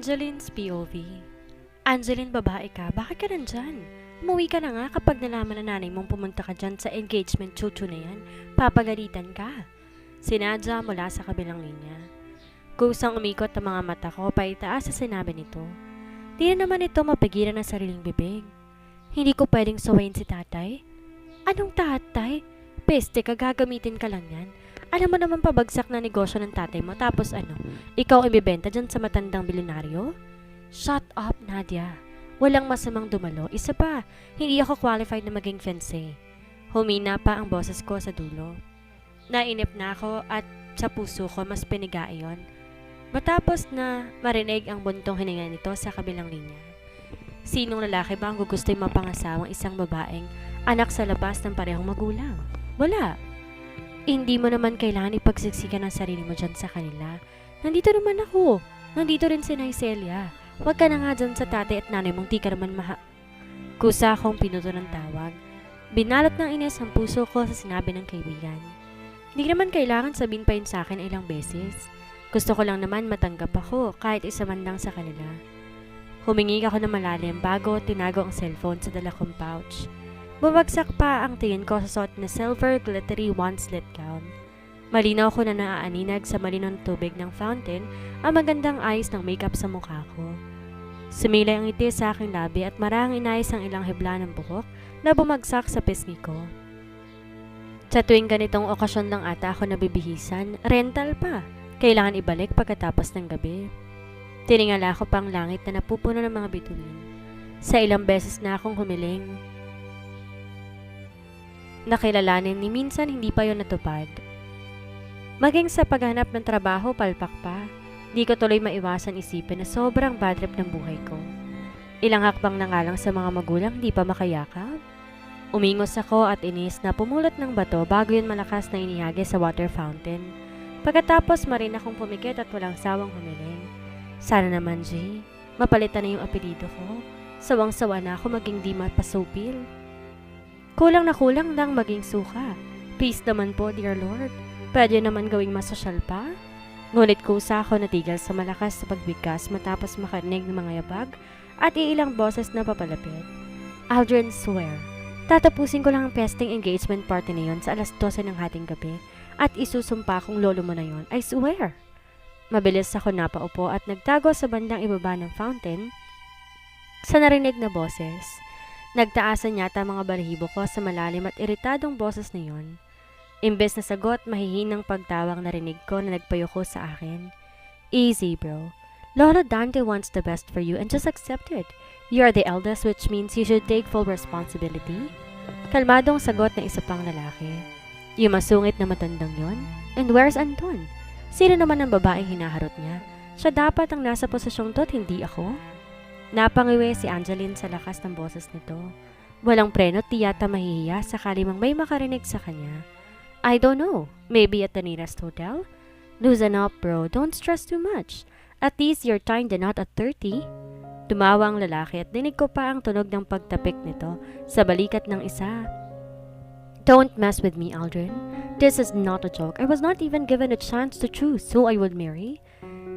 Angeline's POV. Angeline, babae ka, bakit ka nandyan? Umuwi ka na nga kapag nalaman na nanay mong pumunta ka dyan sa engagement chuchu na yan. Papagalitan ka. Sinadya mula sa kabilang linya. Kusang umikot ang mga mata ko paitaas sa sinabi nito. Di na naman ito mapigilan ng sariling bibig. Hindi ko pwedeng sawayin si tatay. Anong tatay? Peste ka, gagamitin ka lang yan. Alam mo naman pabagsak na negosyo ng tatay mo tapos ano, ikaw ibibenta dyan sa matandang bilyonaryo? Shut up, Nadia. Walang masamang dumalo. Isa pa, hindi ako qualified na maging fiancé. Humina pa ang boses ko sa dulo. Nainip na ako at sa puso ko mas piniga iyon. Matapos na marinig ang buntong hininga nito sa kabilang linya. Sinong lalaki ba ang gugusto'y mapangasawang isang babaeng anak sa labas ng parehong magulang? Wala. Hindi mo naman kailangan ipagsiksikan ang sarili mo dyan sa kanila. Nandito naman ako. Nandito rin si Celia. Huwag ka na nga dyan sa tatay at nanay mong di ka naman Kusa akong pinuto ng tawag. Binalot ng inis ang puso ko sa sinabi ng kaibigan. Hindi naman kailangan sabihin pa yun sa akin ilang beses. Gusto ko lang naman matanggap ako kahit isa man lang sa kanila. Humingi ako ng malalim bago tinago ang cellphone sa dala kong pouch. Bumagsak pa ang tingin ko sa suot na silver glittery one-slit gown. Malinaw ko na naaaninag sa malinong tubig ng fountain ang magandang ayos ng makeup sa mukha ko. Sumilay ang ngiti sa aking labi at marang inayos ang ilang hibla ng buhok na bumagsak sa pisngi ko. Sa tuwing ganitong okasyon lang ata ako nabibihisan, rental pa. Kailangan ibalik pagkatapos ng gabi. Tiningala ko pang langit na napupuno ng mga bituin. Sa ilang beses na akong humiling, nakilalanin ni minsan hindi pa yon natupad. Maging sa paghanap ng trabaho, palpak pa. Di ko tuloy maiwasan isipin na sobrang bad trip ng buhay ko. Ilang hakbang na nga lang sa mga magulang di pa makayakap. Umingos ako at inis na pumulot ng bato bago yun malakas na inihagi sa water fountain. Pagkatapos marin akong pumikit at walang sawang humiling. Sana naman, G, mapalitan na yung apelido ko. Sawang-sawa na ako maging di mapasupil. Kulang na kulang lang maging suka. Peace naman po, dear Lord. Pwede naman gawing masosyal pa. Ngunit kusa ako natigil sa malakas sa pagbigkas matapos makarinig ng mga yabag at iilang boses na papalapit. Aldrin, swear. Tatapusin ko lang ang pesting engagement party na yon sa alas 12 ng hating gabi at isusumpa kong lolo mo na yon. I swear. Mabilis ako napaupo at nagtago sa bandang ibaba ng fountain sa narinig na boses. Nagtaasan yata mga balahibo ko sa malalim at iritadong boses na yon. Imbes na sagot, mahihinang pagtawang narinig ko na nagpayuko sa akin. Easy, bro. Lolo Dante wants the best for you and just accept it. You are the eldest, which means you should take full responsibility. Kalmadong sagot ng isa pang lalaki. Yung masungit na matandang yon? And where's Anton? Sino naman ang babaeng hinaharot niya? Siya dapat ang nasa posisyong to at hindi ako? Napangiwi si Angeline sa lakas ng boses nito. Walang preno, tiyata mahihiya sakali mang may makarinig sa kanya. I don't know. Maybe at the nearest hotel? Loosen up, bro. Don't stress too much. At least you're tying the knot at 30. Tumawa ang lalaki at dinig ko pa ang tunog ng pagtapik nito sa balikat ng isa. Don't mess with me, Aldrin. This is not a joke. I was not even given a chance to choose who I would marry.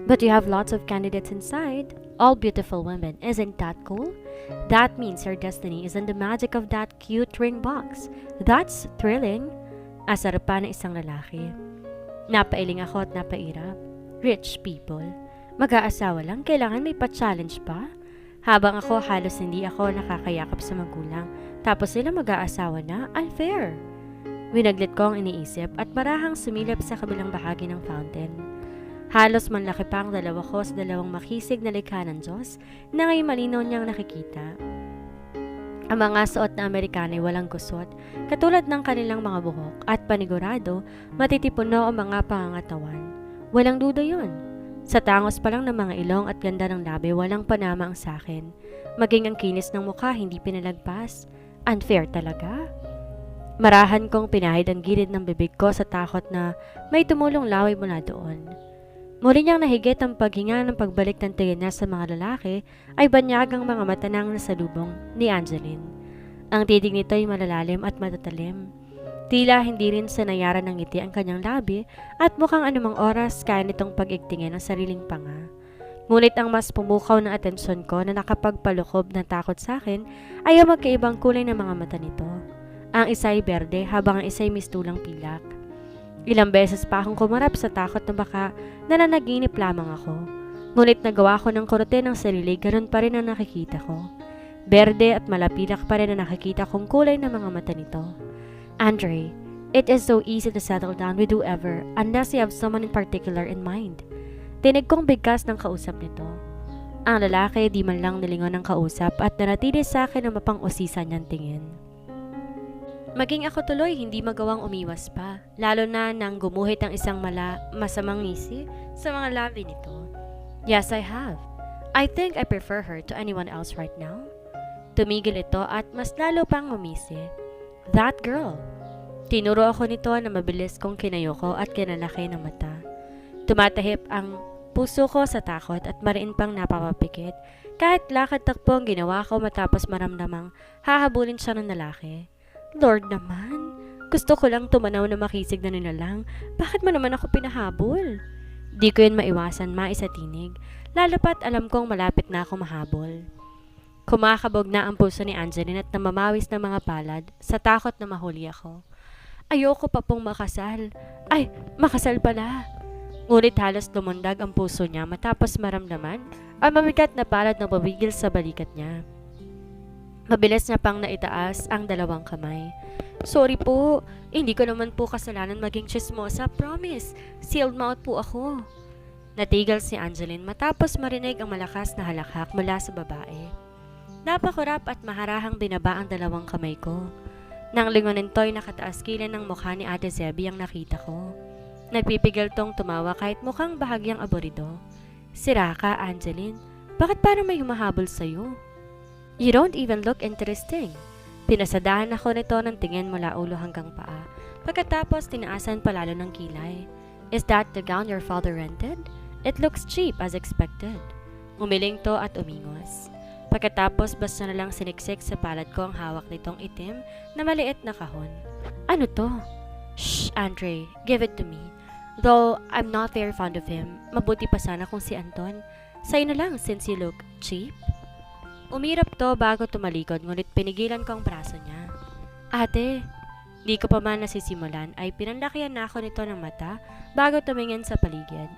But you have lots of candidates inside. All beautiful women. Isn't that cool? That means your destiny is in the magic of that cute ring box. That's thrilling. Asar pa ng isang lalaki. Napailing ako at napairap. Rich people. Mag-aasawa lang, kailangan may pa-challenge pa. Habang ako halos hindi ako nakakayakap sa magulang, tapos sila mag-aasawa na, unfair. Winaglit ko ang iniisip at marahang sumilap sa kabilang bahagi ng fountain. Halos manlaki pa ang dalawa ko sa dalawang makisig na likha ng Diyos na ngayon malinaw niyang nakikita. Ang mga suot na Amerikano ay walang gusot, katulad ng kanilang mga buhok at panigurado, matitipuno ang mga pangangatawan. Walang duda yon. Sa tangos pa lang ng mga ilong at ganda ng labi, walang panama ang sakin. Maging ang kinis ng mukha, hindi pinalagpas. Unfair talaga. Marahan kong pinahid ang gilid ng bibig ko sa takot na may tumulong laway mula doon. Muli niyang nahigit ang paghinga ng pagbalik ng tingin niya sa mga lalaki ay banyagang mga matanang nasalubong ni Angeline. Ang titig nito ay malalalim at matatalim. Tila hindi rin sanayaran ng ngiti ang kanyang labi at mukhang anumang oras kaya nitong pag-igtingin ang sariling panga. Ngunit ang mas pumukaw na atensyon ko na nakapagpalukob ng takot sa akin ay ang magkaibang kulay ng mga mata nito. Ang isa ay berde habang ang isa ay mistulang pilak. Ilang beses pa akong kumarap sa takot na baka nananaginip lamang ako. Ngunit nagawa ko ng kurute ng sarili, ganun pa rin ang nakikita ko. Berde at malapilak pa rin ang nakikita kong kulay ng mga mata nito. Andre, it is so easy to settle down with whoever unless you have someone in particular in mind. Tinig kong bigkas ng kausap nito. Ang lalaki di man lang nilingon ng kausap at nanatili sa akin ang mapang-usisan niyang tingin. Maging ako tuloy hindi magawang umiwas pa, lalo na nang gumuhit ang isang masamang ngisi sa mga labi nito. Yes, I have. I think I prefer her to anyone else right now. Tumigil ito at mas lalo pang umisi. That girl. Tinuro ako nito na mabilis kong kinayoko at kinalaki ng mata. Tumatahip ang puso ko sa takot at mariin pang napapapikit kahit lakad takpo ang ginawa ko matapos maramdamang hahabulin siya ng lalaki. Lord naman, gusto ko lang tumanaw na makisig na nilalang. Bakit mo naman ako pinahabol? Di ko yun maiwasan maisatinig, lalo pat alam kong malapit na ako mahabol. Kumakabog na ang puso ni Angeline at namamawis ng mga palad sa takot na mahuli ako. Ayoko pa pong makasal. Ay, makasal pala. Ngunit halos lumundag ang puso niya matapos maramdaman ang mamigat na palad na bumigil sa balikat niya. Mabilis niya pang naitaas ang dalawang kamay. Sorry po, hindi ko naman po kasalanan maging chismosa, promise. Sealed mouth po ako. Natigil si Angeline matapos marinig ang malakas na halakhak mula sa babae. Napakurap at maharahang binaba ang dalawang kamay ko. Nang lingonin to'y nakataas kilay ng mukha ni Ate Zebby ang nakita ko. Nagpipigil tong tumawa kahit mukhang bahagyang aborido. Sira ka, Angeline. Bakit parang may humahabol sa'yo? You don't even look interesting. Pinasadahan ako nito ng tingin mula ulo hanggang paa. Pagkatapos tinaasan palalo ng kilay. Is that the gown your father rented? It looks cheap as expected. Umiling to at umingos. Pagkatapos basta na lang siniksik sa palad ko ang hawak nitong itim na maliit na kahon. Ano to? Shh, Andre, give it to me. Though I'm not very fond of him, mabuti pa sana kung si Anton. Sa'yo na lang since you look cheap. Umirap to bago tumalikod ngunit pinigilan ko ang braso niya. Ate, di ko pa man nasisimulan ay pinanlakihan na ako nito ng mata bago tumingin sa paligid.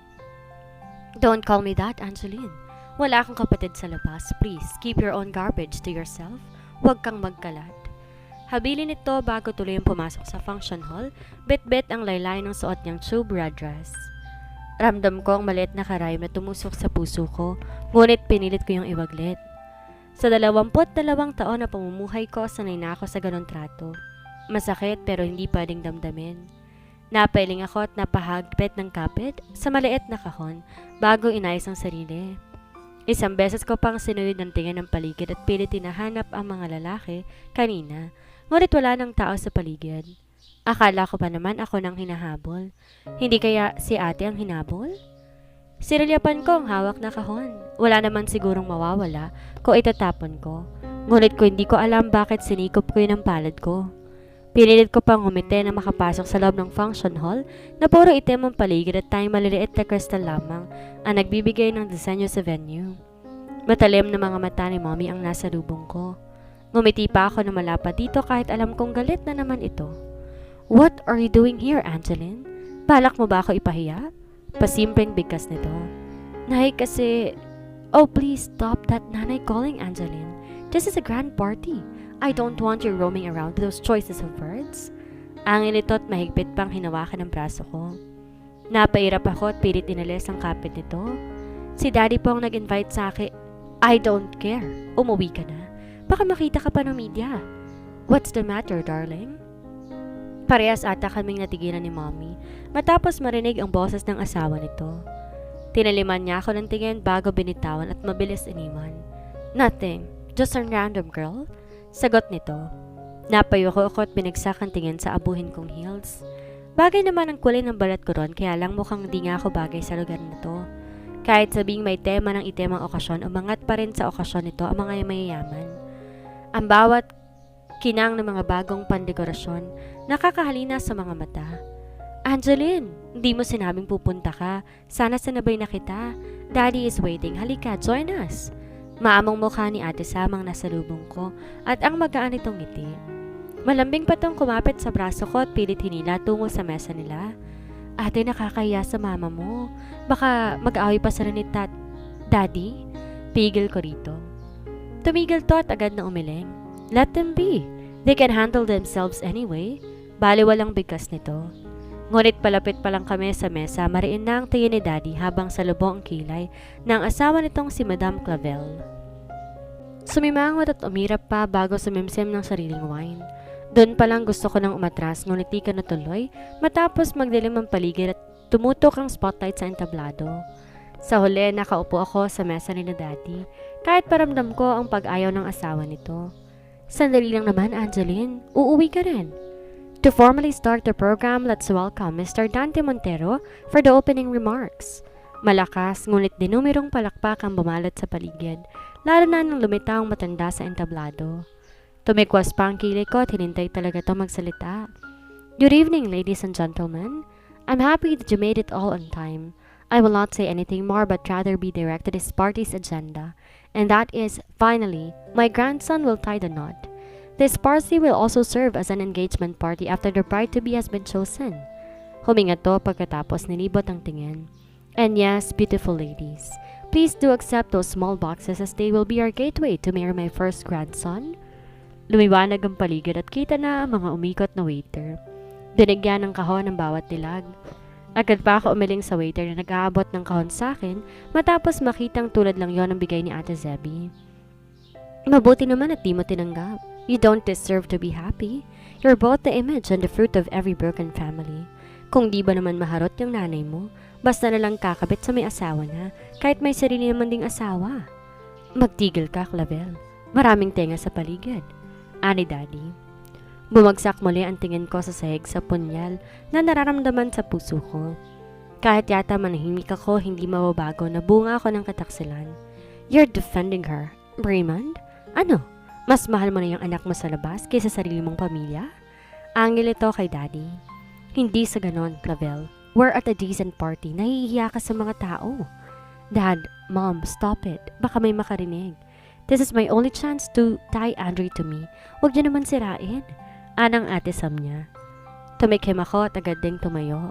Don't call me that, Angeline. Wala akong kapatid sa labas. Please, keep your own garbage to yourself. Huwag kang magkalat. Habilin nito bago tuluyang pumasok sa function hall, bit-bit ang laylay ng suot niyang tube red dress. Ramdam ko ang maliit na karayom na tumusok sa puso ko, ngunit pinilit ko yung iwaglit. Sa 22 taon na pamumuhay ko, sanay na ako sa ganong trato. Masakit pero hindi pwedeng damdamin. Napailing ako at napahagpit ng kapit sa maliit na kahon bago inayos ang sarili. Isang beses ko pang sinuyod ng tingin ng paligid at pilit tinahanap ang mga lalaki kanina, ngunit wala ng tao sa paligid. Akala ko pa naman ako nang hinahabol. Hindi kaya si ate ang hinabol? Sirilyapan ko ang hawak na kahon. Wala naman sigurong mawawala kung itatapon ko. Ngunit ko hindi ko alam bakit sinikop ko yun ang palad ko. Pinilit ko pang humiti na makapasok sa loob ng function hall na puro itim ang paligid at tayong maliliit na kristal lamang ang nagbibigay ng disenyo sa venue. Matalim na mga mata ni Mommy ang nasa lubong ko. Ngumiti pa ako na malapad dito kahit alam kong galit na naman ito. What are you doing here, Angeline? Balak mo ba ako ipahiya? Pasimpleng bigkas nito. Nay, kasi... Oh, please stop that nanay calling, Angeline. This is a grand party. I don't want you roaming around with those choices of words. Angin ito at mahigpit pang hinawakan ng braso ko. Napairap ako at pilit inalis ang kapit nito. Si Daddy po ang nag-invite sa akin. I don't care. Umuwi ka na. Baka makita ka pa ng media. What's the matter, darling? Parehas ata kaming natigilan ni Mommy matapos marinig ang boses ng asawa nito. Tinaliman niya ako ng tingin bago binitawan at mabilis iniwan. Nothing, just a random girl. Sagot nito. Napayuko ako at binagsak ang tingin sa abuhin kong heels. Bagay naman ang kulay ng balat ko ron kaya lang mukhang di nga ako bagay sa lugar na to. Kahit sabing may tema ng itim ang okasyon, umangat pa rin sa okasyon nito ang mga mayayaman. Ang bawat kinang ng mga bagong pandekorasyon nakakahalina sa mga mata. Angeline, hindi mo sinabing pupunta ka. Sana sanabay na kita. Daddy is waiting. Halika, join us. Maamong mukha ni Ate Sam ang nasa lubong ko at ang magaan nitong ngiti. Malambing pa tong kumapit sa braso ko at pilit hinila tungo sa mesa nila. Ate, nakakahiya sa mama mo. Baka mag-away pa sila ni Daddy? Pigil ko rito. Tumigil to at agad na umiling. Let them be. They can handle themselves anyway. Bali walang bigkas nito. Ngunit palapit pa lang kami sa mesa, mariin na ang tingin ni Daddy habang salubong ang kilay ng asawa nitong si Madame Clavel. Sumimangot at umirap pa bago sumimsim ng sariling wine. Doon pa lang gusto ko nang umatras ngunit di ka natuloy matapos magdilim ang paligid at tumutok ang spotlight sa entablado. Sa huli, nakaupo ako sa mesa ni Daddy kahit paramdam ko ang pag-ayaw ng asawa nito. Sandali lang naman, Angeline. Uuwi ka rin. To formally start the program, let's welcome Mr. Dante Montero for the opening remarks. Malakas ngunit dinumirong palakpak ang bumalot sa paligid, lalo na nang lumitaw ang matanda sa entablado. Tumikwas pa ang kilay ko at hinintay talaga to magsalita. Good evening, ladies and gentlemen. I'm happy that you made it all on time. I will not say anything more but rather be direct to this party's agenda, and that is, finally, my grandson will tie the knot. This party will also serve as an engagement party after the bride-to-be has been chosen. Huminga to pagkatapos nilibot ang tingin. And yes, beautiful ladies, please do accept those small boxes as they will be our gateway to marry my first grandson. Lumiwanag ang paligid at kita na ang mga umikot na waiter. Binigyan ng kahon ng bawat tilag. Agad pa ako umiling sa waiter na nag-aabot ng kahon sa akin matapos makitang tulad lang yon ang bigay ni Ate Zebby. Mabuti naman at di mo tinanggap. You don't deserve to be happy. You're both the image and the fruit of every broken family. Kung di ba naman maharot yung nanay mo, basta na lang kakabit sa may asawa na kahit may sarili naman ding asawa. Magtigil ka, Clavel. Maraming tenga sa paligid. Ani Daddy. Bumagsak muli ang tingin ko sa sahig sa punyal na nararamdaman sa puso ko. Kahit yata manahimik ako, hindi mababago na bunga ako ng kataksilan. You're defending her. Raymond? Ano? Mas mahal mo na yung anak mo sa labas kaysa sarili mong pamilya? Angil ito kay Daddy. Hindi sa ganon, Clavel. We're at a decent party. Nahihiya ka sa mga tao. Dad, Mom, stop it. Baka may makarinig. This is my only chance to tie Andre to me. Huwag niyo naman sirain. Anang Ate Sam niya. Tumikim ako at agad ding tumayo.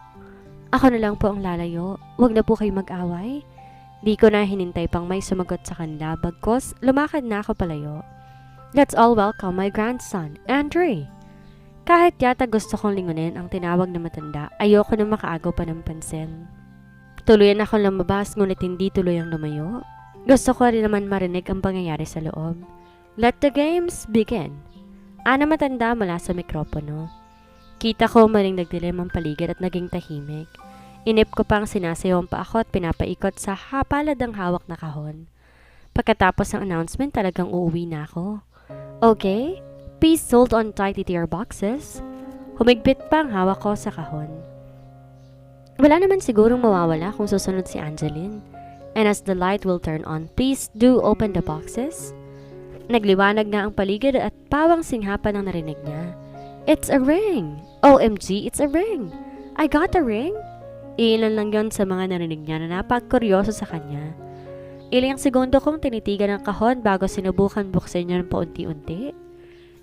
Ako na lang po ang lalayo. Huwag na po kayo mag-away. Di ko na hinintay pang may sumagot sa kanila. Bagkos, lumakad na ako palayo. Let's all welcome my grandson, Andre. Kahit yata gusto kong lingunin ang tinawag na matanda, ayoko na makaagaw pa ng pansin. Tuluyan akong lumabas ngunit hindi tuloy ang lumayo. Gusto ko rin naman marinig ang pangyayari sa loob. Let the games begin. Ana matanda mula sa mikropono. Kita ko maling nagdilim ang paligid at naging tahimik. Inip ko pang sinasayaw pa ako at pinapaikot sa hapalad ang hawak na kahon. Pagkatapos ng announcement talagang uuwi na ako. Okay, please hold on tightly to your boxes. Humigpit pa ang hawak ko sa kahon. Wala naman sigurong mawawala kung susunod si Angeline. And as the light will turn on, please do open the boxes. Nagliwanag na ang paligid at pawang singhapan ang narinig niya. It's a ring! OMG, it's a ring! I got a ring? Ilan lang yon sa mga narinig niya na napagkuryoso sa kanya. Ilang segundo kong tinitigan ang kahon bago sinubukan buksan niya ng paunti-unti.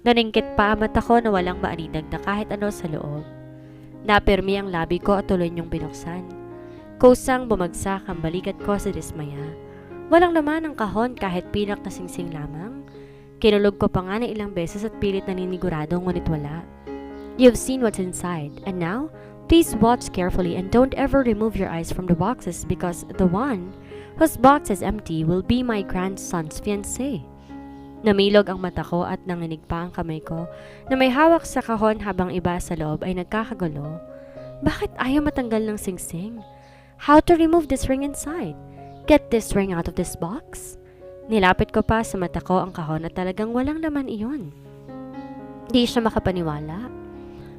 Naningkit pa ang mata ko na walang maaninag na kahit ano sa loob. Napirmi ang labi ko at tuloy niyong binuksan. Kusang bumagsak ang balikat ko sa dismaya. Walang naman ang kahon kahit pinak na singsing lamang. Kinulog ko pa nga na ilang beses at pilit naninigurado ngunit wala. You've seen what's inside, and now, please watch carefully and don't ever remove your eyes from the boxes because the one whose box is empty will be my grandson's fiancé. Namilog ang mata ko at nanginig pa ang kamay ko na may hawak sa kahon habang iba sa loob ay nagkakagulo. Bakit ayaw matanggal ng singsing? How to remove this ring inside? Get this ring out of this box? Nilapit ko pa sa mata ko ang kahon at talagang walang laman iyon. Di siya makapaniwala.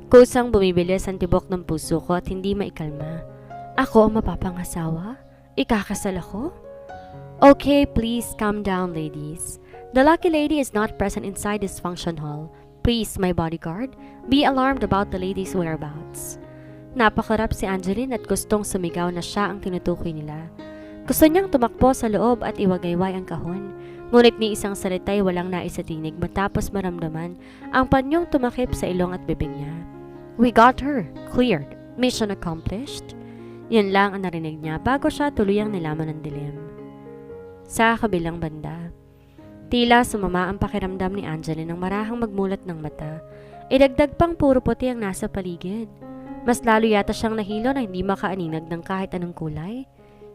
Kusang bumibilis ang tibok ng puso ko at hindi maikalma. Ako ang mapapangasawa? Ikakasal ako? Okay, please calm down, ladies. The lucky lady is not present inside this function hall. Please, my bodyguard, be alarmed about the lady's whereabouts. Napakarap si Angeline at gustong sumigaw na siya ang tinutukoy nila. Gusto niyang tumakbo sa loob at iwagayway ang kahon. Ngunit ni isang salita'y walang naisatinig matapos maramdaman ang panyong tumakip sa ilong at bibig niya. We got her. Cleared. Mission accomplished. Yan lang ang narinig niya bago siya tuluyang nilaman ng dilim. Sa kabilang banda, tila sumama ang pakiramdam ni Angeline nang marahang magmulat ng mata. Idagdag pang puro puti ang nasa paligid. Mas lalo yata siyang nahilo na hindi makaaninag ng kahit anong kulay.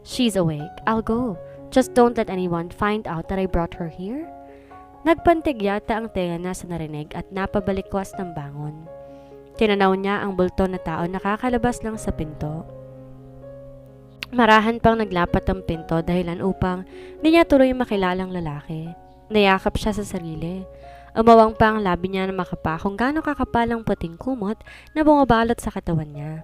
She's awake. I'll go. Just don't let anyone find out that I brought her here. Nagpantig yata ang tenga na sa narinig at napabalikwas ng bangon. Tinanaw niya ang bulto na tao nakakalabas lang sa pinto. Marahan pang naglapat ang pinto dahilan upang di niya tuloy makilalang lalaki. Nayakap siya sa sarili. Umawang pa ang labi niya na makapa kung gaano kakapalang puting kumot na bumabalot sa katawan niya.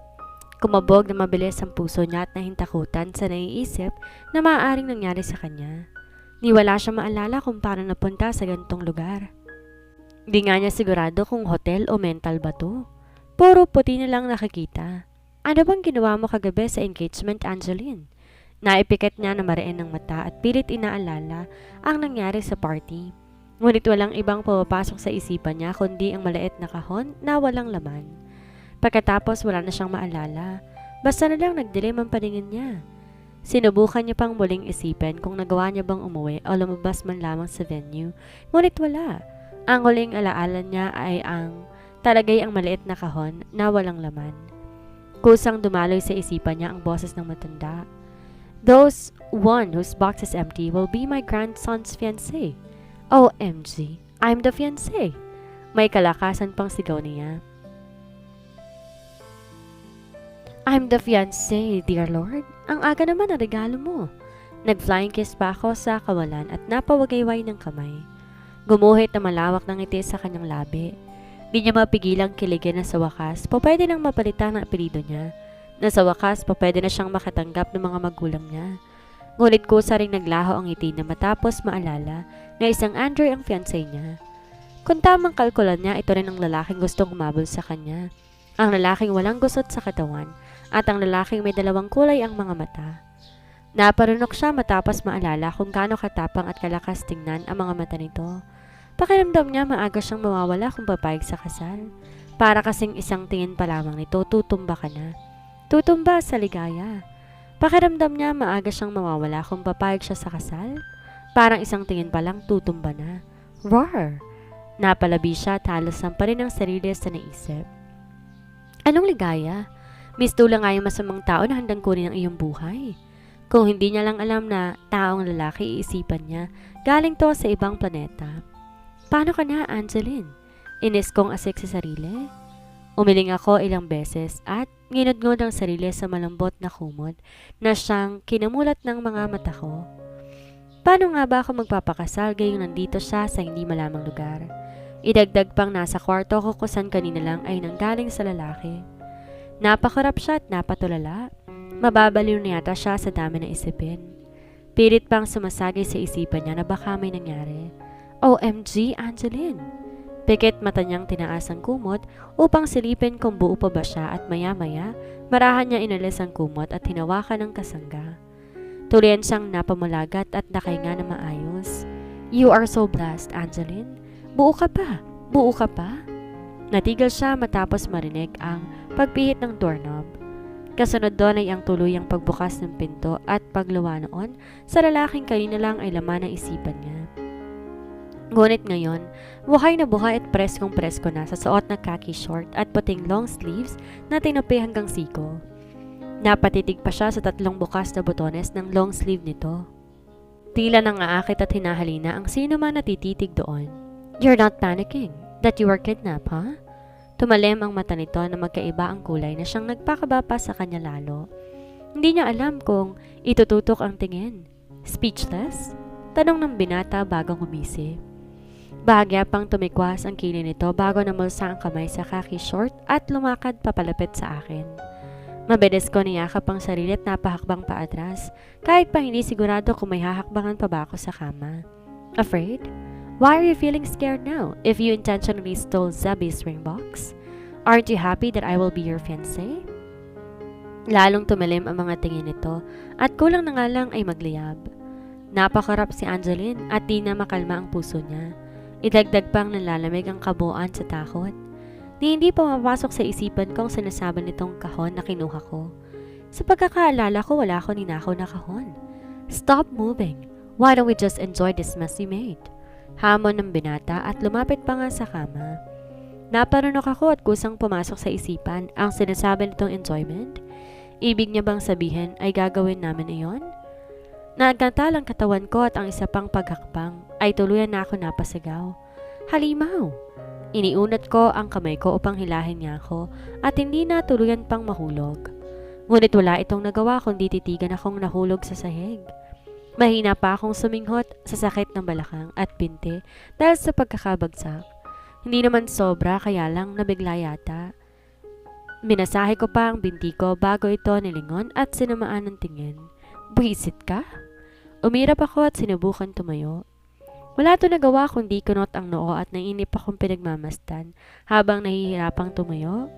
Kumabog na mabilis ang puso niya at nahintakutan sa naiisip na maaaring nangyari sa kanya. Ni wala siya maalala kung paano napunta sa gantong lugar. Di nga niya sigurado kung hotel o mental ba to. Puro puti na lang nakikita. Ano bang ginawa mo kagabi sa engagement, Angeline? Naipikat niya na mariin ng mata at pilit inaalala ang nangyari sa party. Ngunit walang ibang pumapasok sa isipan niya kundi ang maliit na kahon na walang laman. Pagkatapos wala na siyang maalala, basta na lang nagdilim ang paningin niya. Sinubukan niya pang muling isipin kung nagawa niya bang umuwi o lumabas man lamang sa venue, ngunit wala. Ang huling alaala niya ay talagay ang maliit na kahon na walang laman. Kusang dumaloy sa isipan niya ang boses ng matanda. Those one whose box is empty will be my grandson's fiancé. OMG, I'm the fiancé. May kalakasan pang sigaw niya. I'm the fiancé, dear Lord. Ang aga naman ang regalo mo. Nag-flying kiss pa ako sa kawalan at napawagayway ng kamay. Gumuhit na malawak ng ngiti sa kanyang labi. Di niya mapigilang kiligin na sa wakas, pwede nang mapalitan ang apelido niya. Na sa wakas, pwede na siyang makatanggap ng mga magulang niya. Ngunit kusa ring naglaho ang ngiti na matapos maalala na isang Andrew ang fiancé niya. Kung tamang kalkulan niya, ito rin ang lalaking gustong humabol sa kanya. Ang lalaking walang gusot sa katawan at ang lalaking may dalawang kulay ang mga mata. Naparunok siya matapos maalala kung gaano katapang at kalakas tingnan ang mga mata nito. Pakiramdam niya maaga siyang mawawala kung papayag sa kasal. Para kasing isang tingin pa lamang nito, tutumba ka na. Tutumba sa ligaya. Pakiramdam niya maaga siyang mawawala kung papayag siya sa kasal. Parang isang tingin pa lang, tutumba na. Roar! Napalabi siya at halos pa rin ang sarili sa naisip. Anong ligaya? Mistula nga yung masamang tao na handang kunin ang iyong buhay. Kung hindi niya lang alam na taong lalaki iisipan niya, galing to sa ibang planeta. Paano ka na, Angeline? Inis kong asik sa sarili. Umiling ako ilang beses at nginudngod ang sarili sa malambot na kumot na siyang kinamulat ng mga mata ko. Paano nga ba ako magpapakasal gayong nandito siya sa hindi malamang lugar? Idagdag pang nasa kwarto ko kung saan kanina lang ay nanggaling sa lalaki. Napakarap siya at napatulala. Mababaliw na yata siya sa dami na isipin. Pilit pang sumasagay sa isipan niya na baka may nangyari. OMG, Angeline! Pikit mata niyang tinaas ang kumot upang silipin kung buo pa ba siya at maya-maya, marahan niya inalis ang kumot at hinawakan ng kasangga. Tuloyan siyang napamulagat at nakahinga na maayos. You are so blessed, Angeline. Buo ka pa? Buo ka pa? Natigil siya matapos marinig ang pagpihit ng doorknob. Kasunod doon ay ang tuluyang pagbukas ng pinto at pagluwa noon sa lalaking kanina lang ay laman ng isipan niya. Ngunit ngayon, buhay na buhay at preskong-presko na sa suot na khaki short at puting long sleeves na tinupi hanggang siko. Napatitig pa siya sa 3 bukas na butones ng long sleeve nito. Tila nangaakit at hinahalina ang sino man natititig doon. You're not panicking that you were kidnapped, huh? Tumalim ang mata nito na magkaiba ang kulay na siyang nagpakaba pa sa kanya lalo. Hindi niya alam kung itututok ang tingin. Speechless? Tanong ng binata bago gumising. Bahagya pang tumikwas ang kilay nito bago namulsa ang kamay sa khaki short at lumakad papalapit sa akin. Mabilis ko niyakap ang sarili at napahakbang pa atras kahit pa hindi sigurado kung may hahakbangan pa ba ako sa kama. Afraid? Why are you feeling scared now if you intentionally stole Zebby's ring box? Aren't you happy that I will be your fiancé? Lalong tumilim ang mga tingin nito at kulang na nga lang ay magliyab. Napakarap si Angeline at di na makalma ang puso niya. Idagdag pang nalalamig ang kabuuan sa takot. Hindi pumapasok sa isipan kong sinasabi nitong kahon na kinuha ko. Sa pagkakaalala ko, wala ko ninakaw na kahon. Stop moving. Why don't we just enjoy this mess we made? Hamon ng binata at lumapit pa nga sa kama. Naparunok ako at kusang pumasok sa isipan ang sinasabi nitong enjoyment. Ibig niya bang sabihin ay gagawin namin iyon? Nagkantalang katawan ko at ang isa pang paghakbang ay tuluyan na ako napasigaw. Halimaw! Iniunat ko ang kamay ko upang hilahin niya ako at hindi na tuluyan pang mahulog. Ngunit wala itong nagawa kundi titigan akong nahulog sa sahig. Mahina pa akong suminghot sa sakit ng balakang at binti dahil sa pagkakabagsak. Hindi naman sobra kaya lang nabigla yata. Minasahe ko pa ang binti ko bago ito nilingon at sinamaan ng tingin. Buwisit ka? Umirap ako at sinubukan tumayo. Wala to nagawa kundi kunot ang noo at nainip akong pinagmamasdan habang nahihirapang tumayo.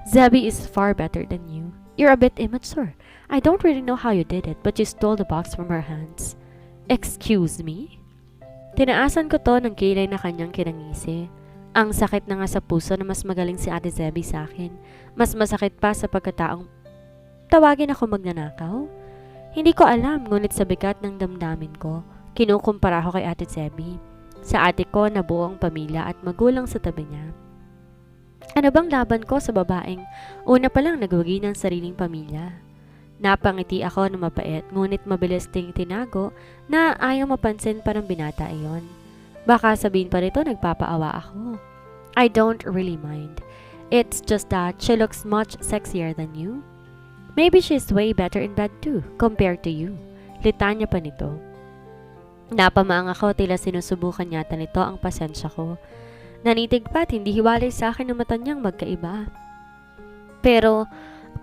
Zebby is far better than you. You're a bit immature. I don't really know how you did it, but you stole the box from her hands. Excuse me? Tinaasan ko to ng kilay na kanyang kinangisi. Ang sakit na nga sa puso na mas magaling si Ate Zebby sa akin. Mas masakit pa sa pagkataong tawagin ako magnanakaw. Hindi ko alam, ngunit sa bigat ng damdamin ko, kinukumpara ko kay Ate Zebby. Sa ate ko na buong pamilya at magulang sa tabi niya. Ano bang laban ko sa babaeng una pa lang nagwagi ng sariling pamilya? Napangiti ako na mapait, ngunit mabilis ting tinago na ayaw mapansin parang binata iyon. Baka sabihin pa rito nagpapaawa ako. I don't really mind. It's just that she looks much sexier than you. Maybe she's way better in bed too, compared to you. Litanya pa nito. Napamaang ako tila sinusubukan yata nito ang pasensya ko. Nanitig pa't hindi hiwalay sa akin ang mata niyang magkaiba. Pero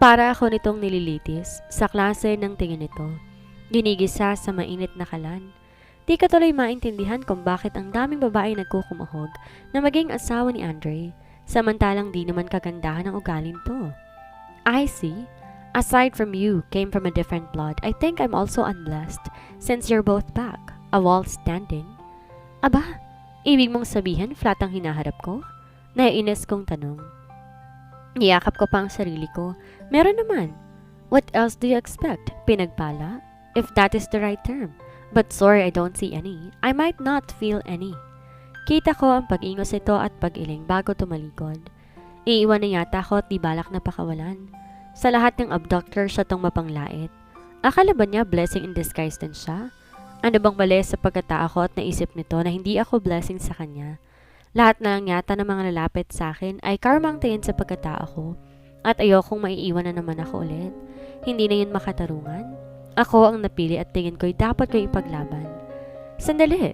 para ako nitong nililitis sa klase ng tingin nito. Ginigisa sa mainit na kalan. Di ka tuloy maintindihan kung bakit ang daming babae nagkukumahog na maging asawa ni Andre, samantalang di naman kagandahan ang ugalin to. I see. Aside from you, came from a different blood, I think I'm also unblessed since you're both back, a wall standing. Aba, ibig mong sabihin flat ang hinaharap ko? Naiinis kong tanong. Niyakap ko pa ang sarili ko. Meron naman. What else do you expect? Pinagpala? If that is the right term. But sorry, I don't see any. I might not feel any. Kita ko ang pag-ingos ito at pag-iling bago tumalikod. Iiwan na yata ako at di balak na pakawalan. Sa lahat ng abductor siya tong mapanglait. Akala ba niya blessing in disguise din siya? Ano bang mali sa pagkatao ko at naisip nito na hindi ako blessing sa kanya? Lahat na lang yata ng mga lalapit sa akin ay karma ang tingin sa pagkatao ko. At ayokong maiiwan na naman ako ulit. Hindi na yun makatarungan. Ako ang napili at tingin ko'y dapat ko ipaglaban. Sandali!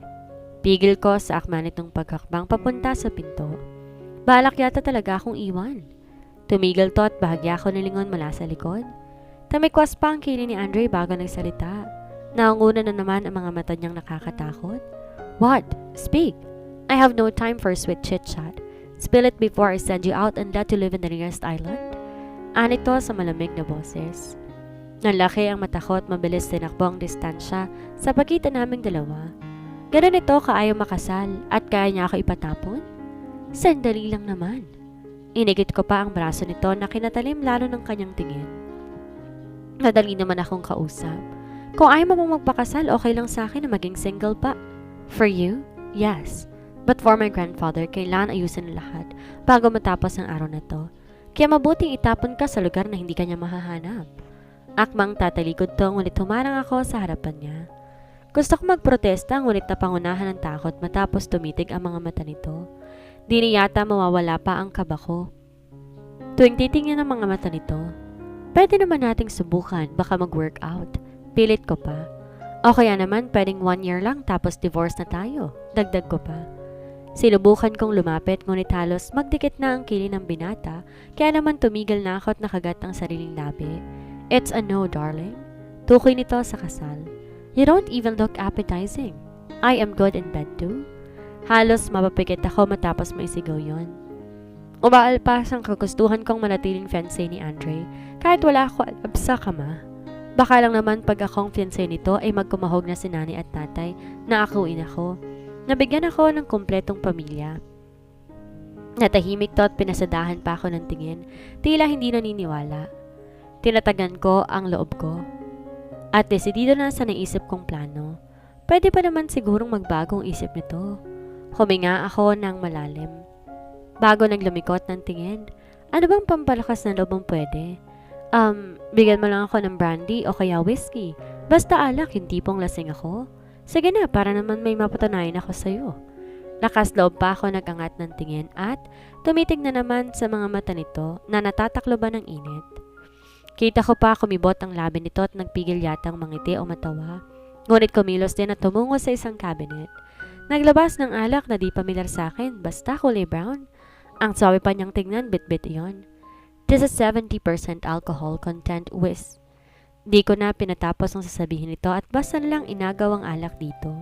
Pigil ko sa akma nitong paghakbang papunta sa pinto. Balak yata talaga akong iwan. Tumigil to at bahagya ko nilingon mula sa likod. Tamikwas pa ang kili ni Andre bago nagsalita. Naunguna na naman ang mga mata niyang nakakatakot. What? Speak! I have no time for sweet chit-chat. Spill it before I send you out and let you live in the nearest island. Anik to sa malamig na boses. Nalaki ang mata ko at mabilis tinakbo ang distansya sa pagitan naming dalawa. Ganun ito kaayaw makasal at kaya niya ako ipatapon? Sandali lang naman. Inigit ko pa ang braso nito na kinatalim lalo ng kanyang tingin. Nadali naman akong kausap. Kung ayaw mo mong magpakasal, okay lang sa akin na maging single pa. For you? Yes. But for my grandfather, kailangan ayusin ang lahat bago matapos ang araw na to. Kaya mabuting itapon ka sa lugar na hindi kanya mahahanap. Akmang tatalikod to ngunit humarang ako sa harapan niya. Gusto ko magprotesta ngunit napangunahan ng takot matapos tumitig ang mga mata nito. Di na yata mawawala pa ang kaba ko. Tuwing titingin ang mga mata nito, pwede naman nating subukan baka mag-work out. Pilit ko pa. O kaya naman pwedeng 1 year lang tapos divorce na tayo. Dagdag ko pa. Sinubukan kong lumapit ngunit halos magdikit na ang kili ng binata kaya naman tumigil na ako at nakagat ang sariling labi. It's a no, darling. Tukoy nito sa kasal. You don't even look appetizing. I am good in bed too. Halos mapapikit ako matapos maisigaw yon. Umaalpas ang kagustuhan kong manatiling fiancé ni Andre kahit wala ako alam sa kama. Baka lang naman pag akong fiancé nito ay magkumahog na si nanay at tatay na akuin ako. Nabigyan ako ng kumpletong pamilya. Natahimik to at pinasadahan pa ako ng tingin, tila hindi naniniwala. Tinatagan ko ang loob ko. At desidido na sa naisip kong plano. Pwede pa naman sigurong magbagong isip nito. Huminga ako ng malalim. Bago nang lumikot ng tingin, ano bang pampalakas na loob ang pwede? Bigyan mo lang ako ng brandy o kaya whiskey. Basta alak, yung tipong lasing ako. Sige na, para naman may mapatunayan ako sa'yo. Lakas loob pa ako nagangat ng tingin at tumitig na naman sa mga mata nito na natatakloban ng init. Kita ko pa kumibot ang labi nito at nagpigil yatang mangiti o matawa. Ngunit kumilos din at tumungo sa isang cabinet. Naglabas ng alak na di pamilyar sa akin, basta kulay brown. Ang sabi pa niyang tignan, bit-bit iyon. This is 70% alcohol content whiz. Di ko na pinatapos ang sasabihin nito at basta lang inagaw ang alak dito.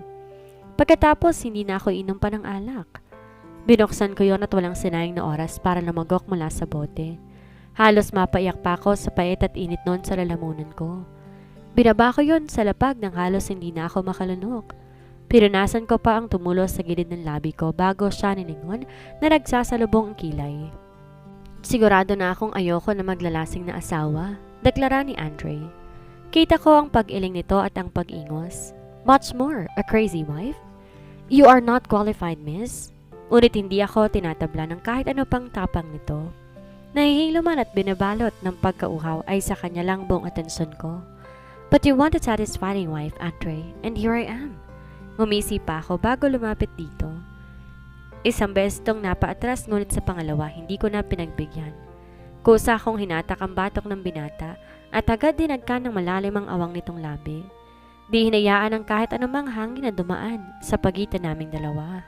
Pagkatapos, hindi na ako inom pa ng alak. Binuksan ko yon at walang sinayang na oras para lumagok mula sa bote. Halos mapaiyak pa ako sa pait at init noon sa lalamunan ko. Binaba ko yon sa lapag nang halos hindi na ako makalunok. Pinunasan ko pa ang tumulos sa gilid ng labi ko bago siya nilingon na nagsasalubong ang kilay. Sigurado na akong ayoko na maglalasing na asawa, deklara ni Andre. Kita ko ang pag-iling nito at ang pag-ingos. Much more, a crazy wife? You are not qualified, miss. Ngunit hindi ako tinatabla ng kahit ano pang tapang nito. Nahihilo man at binabalot ng pagkauhaw ay sa kanya lang buong atensyon ko. But you want a satisfying wife, Andre, and here I am. Ngumisi pa ako bago lumapit dito. Isang beses tong napaatras ngunit sa pangalawa hindi ko na pinagbigyan. Kusa akong hinatak ang batok ng binata at agad dinagkan ng malalim ang awang nitong labi. Di hinayaan ng kahit anumang hangin na dumaan sa pagitan naming dalawa.